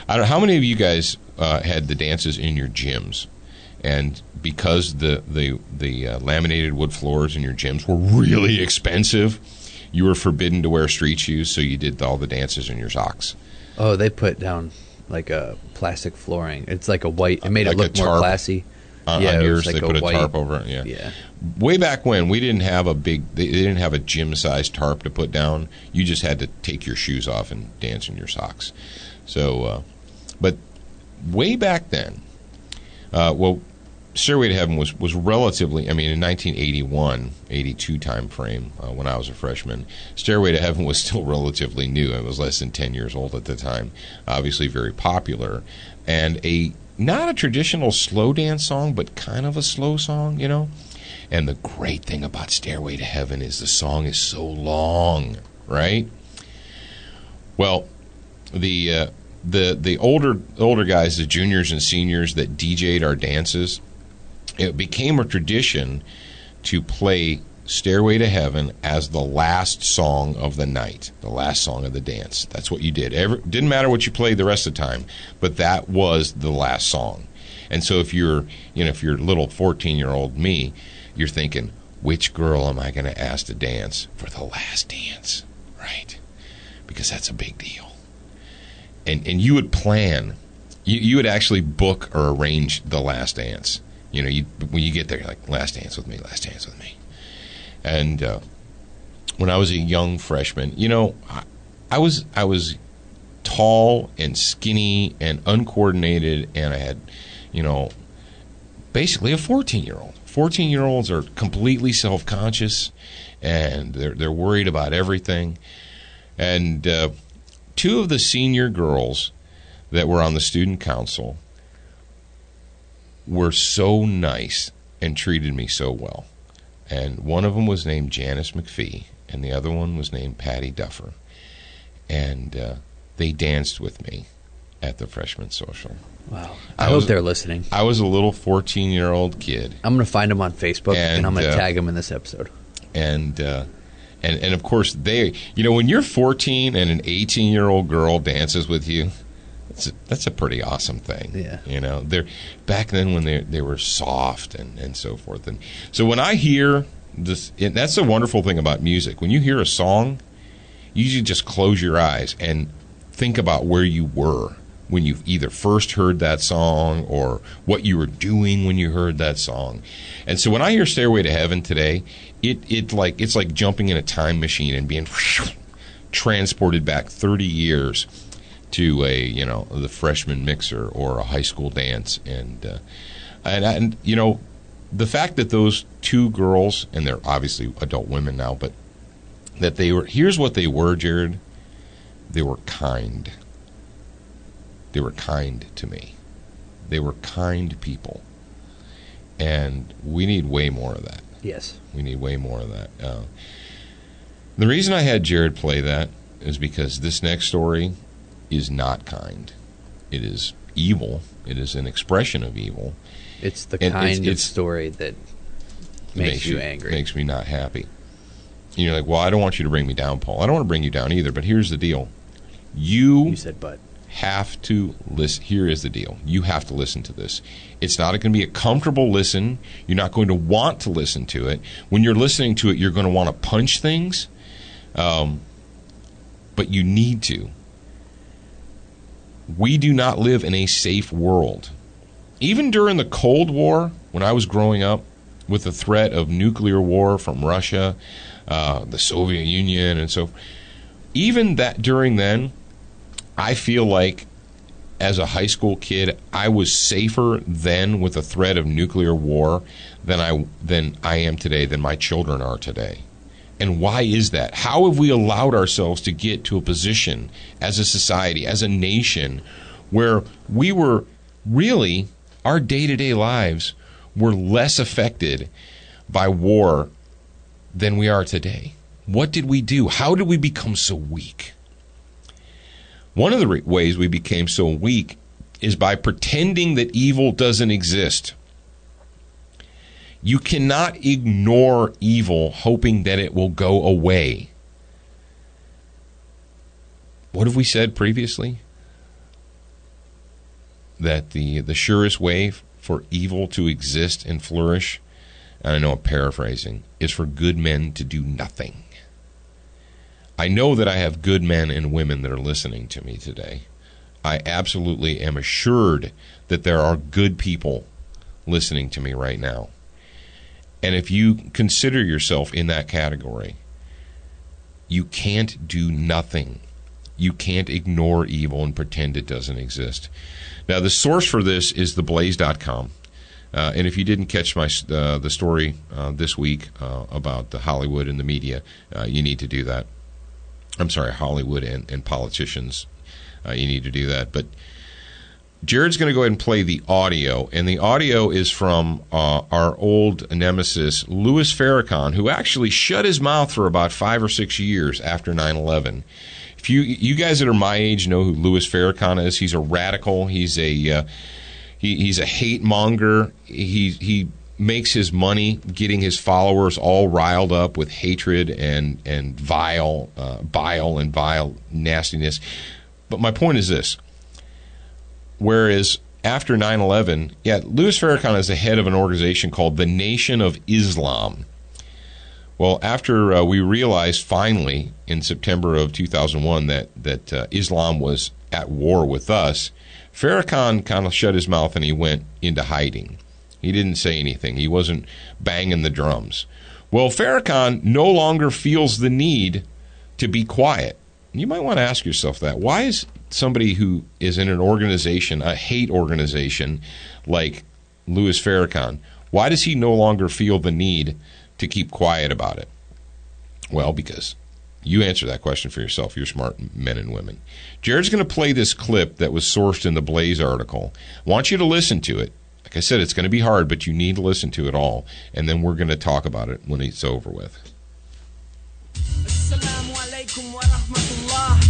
know, how many of you guys had the dances in your gyms? And because the laminated wood floors in your gyms were really expensive, you were forbidden to wear street shoes, so you did all the dances in your socks. Oh, they put down like a plastic flooring. It's like a white. It made it look more classy. On yours, they put a tarp over it. Yeah. Way back when, we didn't have they didn't have a gym-sized tarp to put down. You just had to take your shoes off and dance in your socks. So, but way back then, Stairway to Heaven was relatively, in 1981, 82 time frame, when I was a freshman, Stairway to Heaven was still relatively new. It was less than 10 years old at the time. Obviously very popular. And not a traditional slow dance song, but kind of a slow song, And the great thing about Stairway to Heaven is the song is so long, right? Well, the older guys, the juniors and seniors that DJ'd our dances, it became a tradition to play Stairway to Heaven as the last song of the night, the last song of the dance. That's what you did. Didn't matter what you played the rest of the time, but that was the last song. And so if you're little 14-year-old me, you're thinking, which girl am I going to ask to dance for the last dance, right? Because that's a big deal. And you would plan, you would actually book or arrange the last dance. When you get there, you're like, last dance with me, last dance with me. And when I was a young freshman, I was tall and skinny and uncoordinated, and I had, basically a 14-year-old. 14-year-olds are completely self-conscious, and they're worried about everything. And two of the senior girls that were on the student council were so nice and treated me so well. And one of them was named Janice McPhee, and the other one was named Patty Duffer. And they danced with me at the freshman social. Wow. I hope they're listening. I was a little 14-year-old kid. I'm going to find them on Facebook, and I'm going to tag them in this episode. And of course, they, when you're 14 and an 18-year-old girl dances with you, that's a pretty awesome thing. Yeah. They're back then when they were soft and so forth. And so when I hear this, and that's the wonderful thing about music. When you hear a song, you usually just close your eyes and think about where you were when you either first heard that song or what you were doing when you heard that song. And so when I hear Stairway to Heaven today, it's like jumping in a time machine and being transported back 30 years to the freshman mixer or a high school dance. And the fact that those two girls, and they're obviously adult women now, but that here's what they were, Jared. They were kind. They were kind to me. They were kind people. And we need way more of that. Yes. We need way more of that. The reason I had Jared play that is because this next story is not kind. It is evil. It is an expression of evil. It's the kind of story that makes you angry. Makes me not happy. And you're like, well, I don't want you to bring me down, Paul. I don't want to bring you down either, but here's the deal. You said but. Have to listen. Here is the deal. You have to listen to this. It's not going to be a comfortable listen. You're not going to want to listen to it. When you're listening to it, you're going to want to punch things. But you need to. We do not live in a safe world. Even during the Cold War, when I was growing up, with the threat of nuclear war from Russia, the Soviet Union, and so even that during then, I feel like as a high school kid, I was safer then with the threat of nuclear war than I am today, than my children are today. And why is that? How have we allowed ourselves to get to a position as a society, as a nation, where we were really, our day-to-day lives were less affected by war than we are today? What did we do? How did we become so weak? One of the ways we became so weak is by pretending that evil doesn't exist. You cannot ignore evil hoping that it will go away. What have we said previously? That the surest way for evil to exist and flourish, and I know I'm paraphrasing, is for good men to do nothing. I know that I have good men and women that are listening to me today. I absolutely am assured that there are good people listening to me right now. And if you consider yourself in that category, you can't do nothing. You can't ignore evil and pretend it doesn't exist. Now, the source for this is theblaze.com. And if you didn't catch the story this week about the Hollywood and the media, you need to do that. I'm sorry, Hollywood and politicians. You need to do that. But Jared's going to go ahead and play the audio, and the audio is from our old nemesis, Louis Farrakhan, who actually shut his mouth for about 5 or 6 years after 9/11. If you guys that are my age know who Louis Farrakhan is, he's a radical. He's a he's a hate monger. He makes his money getting his followers all riled up with hatred and bile and vile nastiness. But my point is this. Whereas after 9/11, Louis Farrakhan is the head of an organization called the Nation of Islam. Well, after we realized finally in September of 2001 that Islam was at war with us, Farrakhan kind of shut his mouth and he went into hiding. He didn't say anything. He wasn't banging the drums. Well, Farrakhan no longer feels the need to be quiet. You might want to ask yourself that. Why is somebody who is in an organization, a hate organization like Louis Farrakhan, why does he no longer feel the need to keep quiet about it? Well, because you answer that question for yourself. You're smart men and women. Jared's going to play this clip that was sourced in the Blaze article. I want you to listen to it. Like I said, it's going to be hard, but you need to listen to it all, and then we're going to talk about it when it's over with. Assalamu alaikum wa rahmatullah.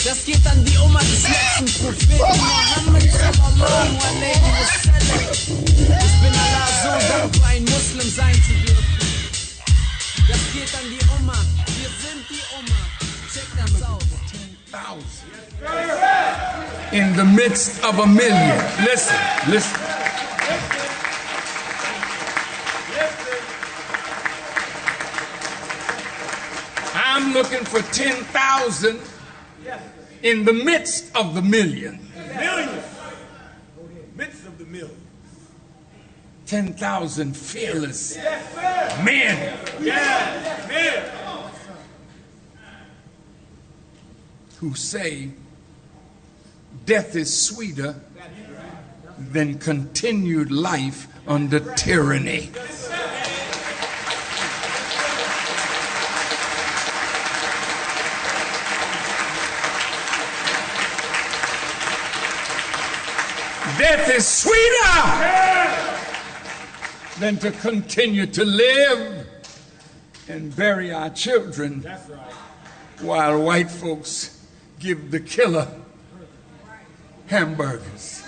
Das geht an die Oma des letzten Propheten Mohammed sallallahu alaihi wasallam. Ich bin Allah so dankbar, ein Muslim sein zu dürfen. Das geht an die Oma. Wir sind die Oma. Check them out. 10,000 in the midst of a million. Listen. I'm looking for 10,000 in the midst of the million. Midst of the million. 10,000 fearless men. Who say death is sweeter than continued life under tyranny. Death is sweeter than to continue to live and bury our children while white folks give the killer hamburgers.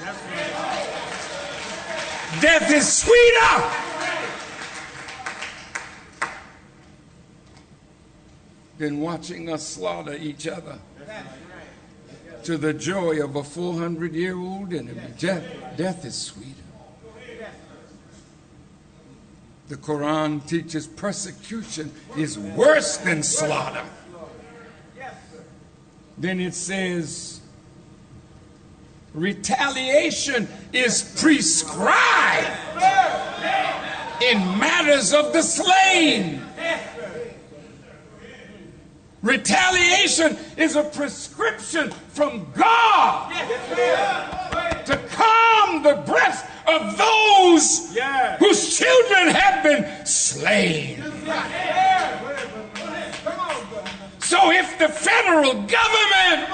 Death is sweeter than watching us slaughter each other to the joy of a 400-year-old enemy. Death is sweeter. The Quran teaches persecution is worse than slaughter. Then it says retaliation is prescribed in matters of the slain. Retaliation is a prescription from God to calm the breath of those whose children have been slain. So if the federal government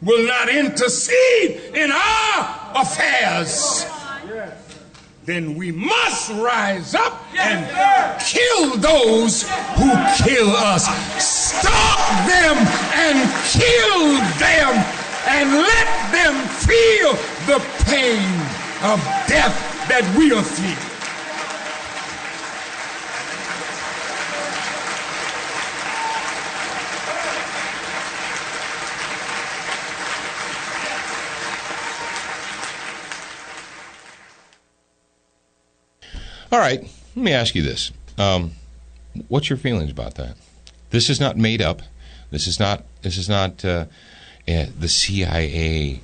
will not intercede in our affairs, then we must rise up and kill those who kill us. Stalk them and kill them and let them feel the pain of death that we are feeling. All right, let me ask you this. What's your feelings about that? This is not made up. This is not the CIA.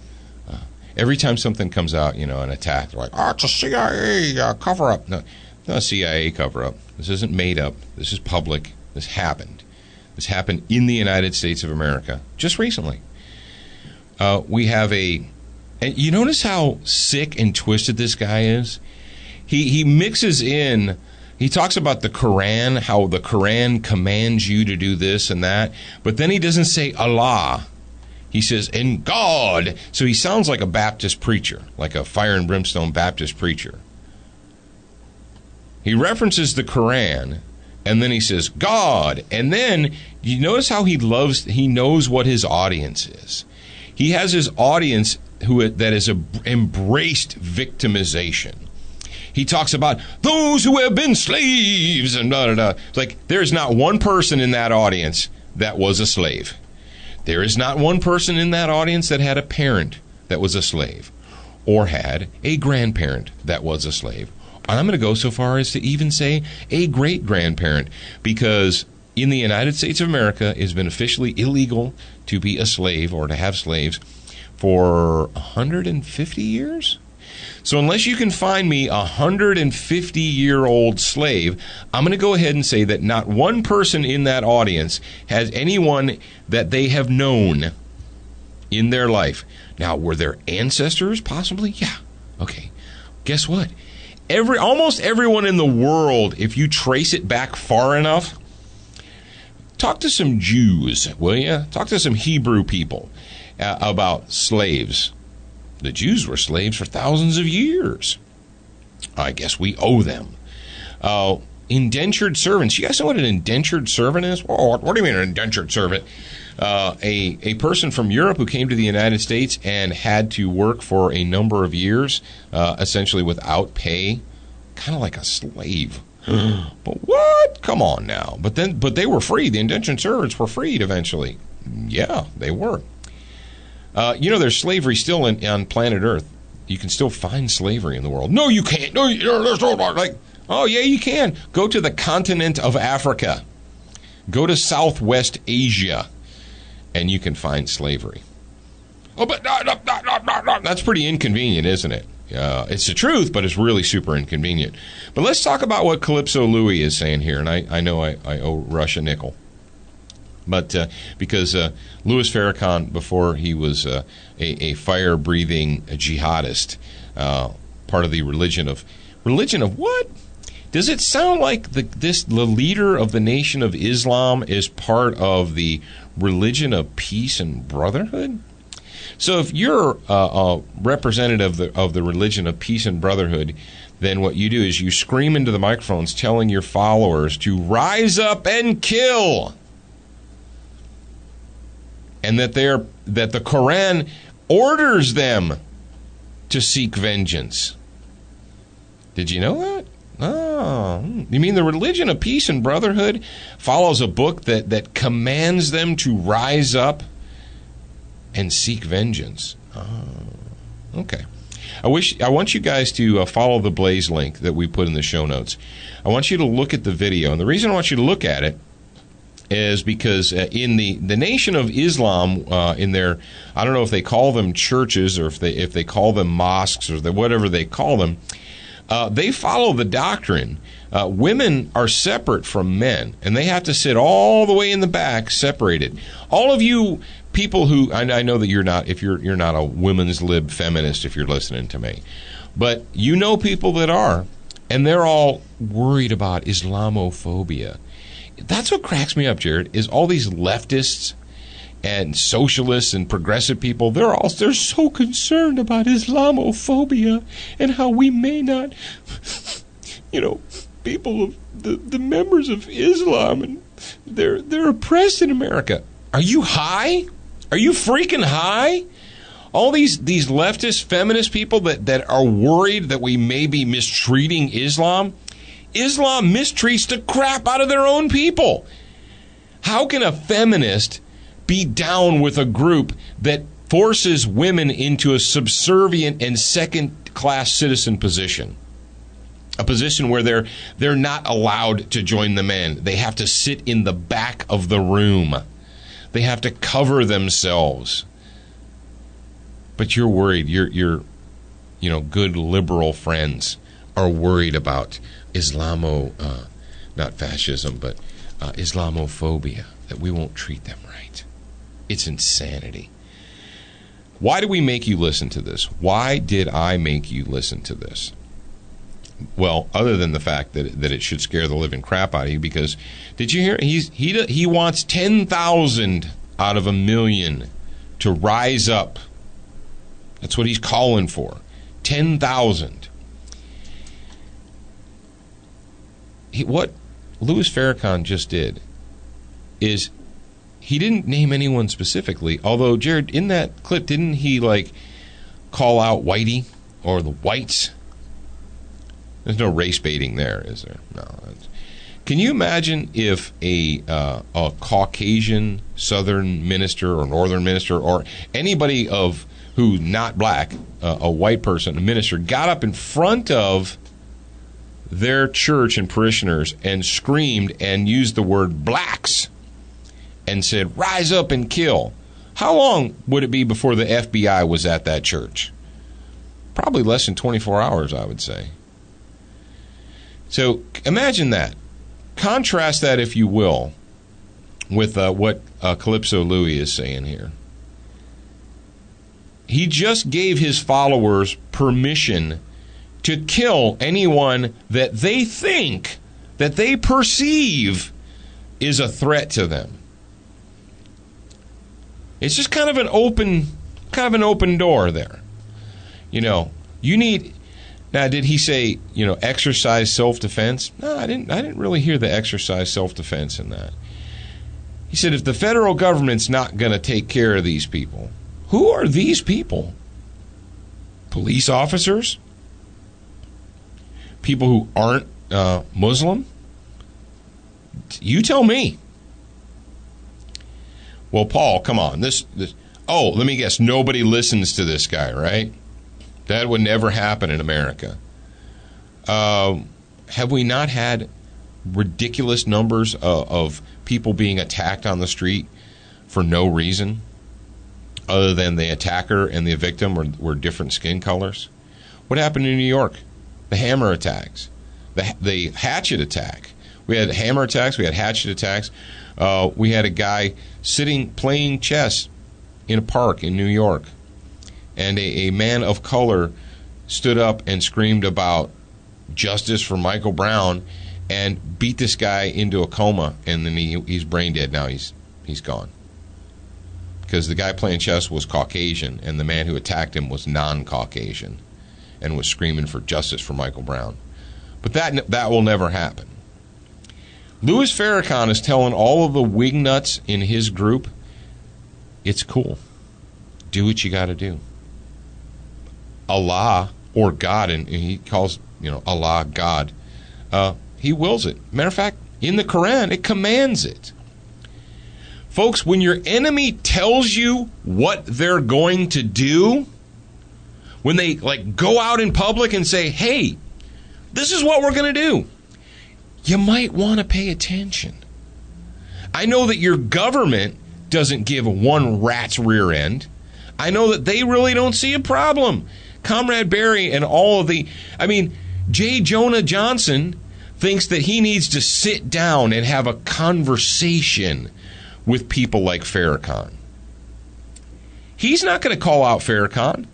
Every time something comes out, an attack, they're like, it's a CIA cover-up. No, it's not a CIA cover-up. This isn't made up. This is public. This happened. This happened in the United States of America just recently. We have and you notice how sick and twisted this guy is? He mixes in, he talks about the Quran, how the Quran commands you to do this and that, but then he doesn't say Allah. He says, in God. So he sounds like a Baptist preacher, like a fire and brimstone Baptist preacher. He references the Quran, and then he says, God. And then you notice how he knows what his audience is. He has his audience that has embraced victimization. He talks about those who have been slaves and blah, blah, blah. Like, there's not one person in that audience that was a slave. There is not one person in that audience that had a parent that was a slave or had a grandparent that was a slave. And I'm going to go so far as to even say a great-grandparent, because in the United States of America, it has been officially illegal to be a slave or to have slaves for 150 years. So unless you can find me a 150-year-old slave, I'm going to go ahead and say that not one person in that audience has anyone that they have known in their life. Now, were their ancestors possibly? Yeah. Okay. Guess what? Almost everyone in the world, if you trace it back far enough, talk to some Jews, will you? Talk to some Hebrew people about slaves. The Jews were slaves for thousands of years. I guess we owe them. Indentured servants. You guys know what an indentured servant is? Oh, what do you mean an indentured servant? A person from Europe who came to the United States and had to work for a number of years, essentially without pay, kind of like a slave. But what? Come on now. But they were free. The indentured servants were freed eventually. Yeah, they were. There's slavery still on planet Earth. You can still find slavery in the world. No, you can't. No, there's no, like, oh, yeah, you can. Go to the continent of Africa. Go to Southwest Asia, and you can find slavery. Oh, but that's pretty inconvenient, isn't it? It's the truth, but it's really super inconvenient. But let's talk about what Calypso Louie is saying here, and I know I owe Rush a nickel. But because Louis Farrakhan, before he was a fire-breathing jihadist, part of the religion of what? Does it sound like the leader of the Nation of Islam is part of the religion of peace and brotherhood? So if you're a representative of the religion of peace and brotherhood, then what you do is you scream into the microphones telling your followers to rise up and kill. And that the Quran orders them to seek vengeance. Did you know that? Oh, you mean the religion of peace and brotherhood follows a book that commands them to rise up and seek vengeance? Oh, okay. I want you guys to follow the Blaze link that we put in the show notes. I want you to look at the video, and the reason I want you to look at it is because in the Nation of Islam, in their, I don't know if they call them churches or if they call them mosques or whatever they call them, they follow the doctrine. Women are separate from men, and they have to sit all the way in the back, separated. All of you people who, I know that you're not a women's lib feminist if you're listening to me, but you know people that are, and they're all worried about Islamophobia. That's what cracks me up, Jared, is all these leftists and socialists and progressive people, they're so concerned about Islamophobia and how we may not, people of the members of Islam, and they're oppressed in America. Are you high? Are you freaking high? All these leftist feminist people that are worried that we may be mistreating Islam. Islam mistreats the crap out of their own people. How can a feminist be down with a group that forces women into a subservient and second-class citizen position? a position where they're not allowed to join the men. They have to sit in the back of the room. They have to cover themselves. But you're worried. Your good liberal friends are worried about not fascism, but Islamophobia, that we won't treat them right. It's insanity. Why do we make you listen to this? Why did I make you listen to this? Well, other than the fact that it should scare the living crap out of you, because did you hear? He wants 10,000 out of 1 million to rise up. That's what he's calling for. 10,000. What Louis Farrakhan just did is he didn't name anyone specifically, although, Jared, in that clip, didn't he, call out Whitey or the whites? There's no race baiting there, is there? No. Can you imagine if a Caucasian Southern minister or Northern minister or anybody who's not black, a white person, a minister, got up in front of their church and parishioners and screamed and used the word blacks and said, rise up and kill? How long would it be before the FBI was at that church? Probably less than 24 hours, I would say. So imagine that. Contrast that, if you will, with what Calypso Louis is saying here. He just gave his followers permission to kill anyone that they think, that they perceive is a threat to them. It's just kind of an open door there. You need. Now, did he say, exercise self-defense? No, I didn't really hear the exercise self-defense in that. He said, if the federal government's not going to take care of these people, who are these people? Police officers? People who aren't Muslim? You tell me. Well, Paul, come on. This. Oh, let me guess. Nobody listens to this guy, right? That would never happen in America. Have we not had ridiculous numbers of people being attacked on the street for no reason other than the attacker and the victim were different skin colors? What happened in New York? The hammer attacks, the hatchet attack. We had hammer attacks. We had hatchet attacks. We had a guy playing chess in a park in New York. And a man of color stood up and screamed about justice for Michael Brown and beat this guy into a coma, and then he's brain dead now. He's gone. Because the guy playing chess was Caucasian, and the man who attacked him was non-Caucasian and was screaming for justice for Michael Brown. But that will never happen. Louis Farrakhan is telling all of the wingnuts in his group, it's cool. Do what you got to do. Allah, or God, and he calls Allah God, he wills it. Matter of fact, in the Quran, it commands it. Folks, when your enemy tells you what they're going to do, when they go out in public and say, hey, this is what we're going to do, you might want to pay attention. I know that your government doesn't give one rat's rear end. I know that they really don't see a problem. Comrade Barry and all of J. Jonah Jameson thinks that he needs to sit down and have a conversation with people like Farrakhan. He's not going to call out Farrakhan.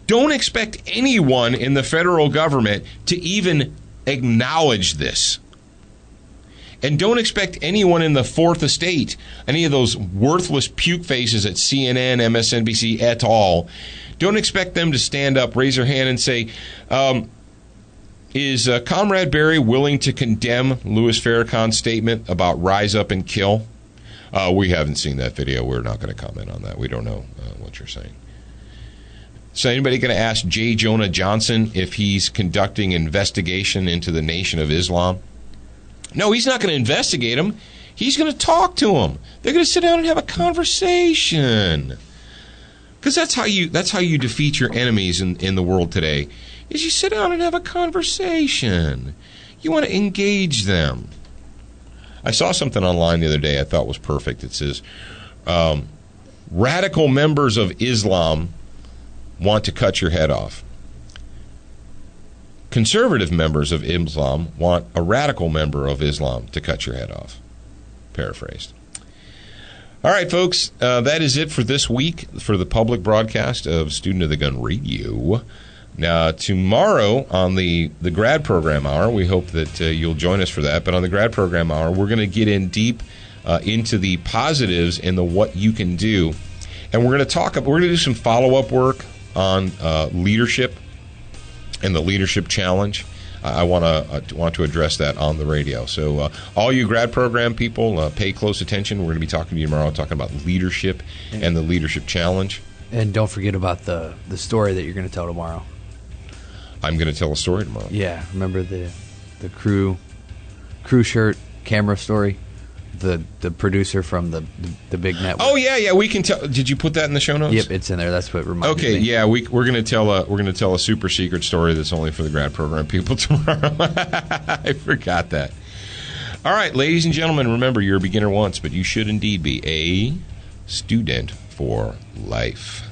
Don't expect anyone in the federal government to even acknowledge this. And don't expect anyone in the Fourth Estate, any of those worthless puke faces at CNN, MSNBC, et al., don't expect them to stand up, raise their hand, and say, is Comrade Barry willing to condemn Louis Farrakhan's statement about rise up and kill? We haven't seen that video. We're not going to comment on that. We don't know what you're saying. So anybody going to ask J. Jonah Jameson if he's conducting investigation into the Nation of Islam? No, he's not going to investigate him. He's going to talk to him. They're going to sit down and have a conversation. Because that's how you defeat your enemies in the world today. is you sit down and have a conversation. You want to engage them. I saw something online the other day I thought was perfect. It says, radical members of Islam want to cut your head off. Conservative members of Islam want a radical member of Islam to cut your head off. Paraphrased. All right, folks, that is it for this week for the public broadcast of Student of the Gun Radio. Now, tomorrow on the grad program hour, we hope that you'll join us for that. But on the grad program hour, we're going to get in deep into the positives and the what you can do. And we're going to do some follow-up work on leadership and the leadership challenge. I want to address that on the radio. So all you grad program people, pay close attention. We're going to be talking to you tomorrow, talking about leadership and the leadership challenge. And don't forget about the story that you're going to tell tomorrow. I'm going to tell a story tomorrow. Yeah, remember the crew shirt camera story? The producer from the big network. Oh yeah, we can tell. Did you put that in the show notes? Yep, it's in there. That's what reminded me. Okay, yeah, we're going to tell a super secret story that's only for the grad program people tomorrow. I forgot that. All right, ladies and gentlemen, remember you're a beginner once, but you should indeed be a student for life.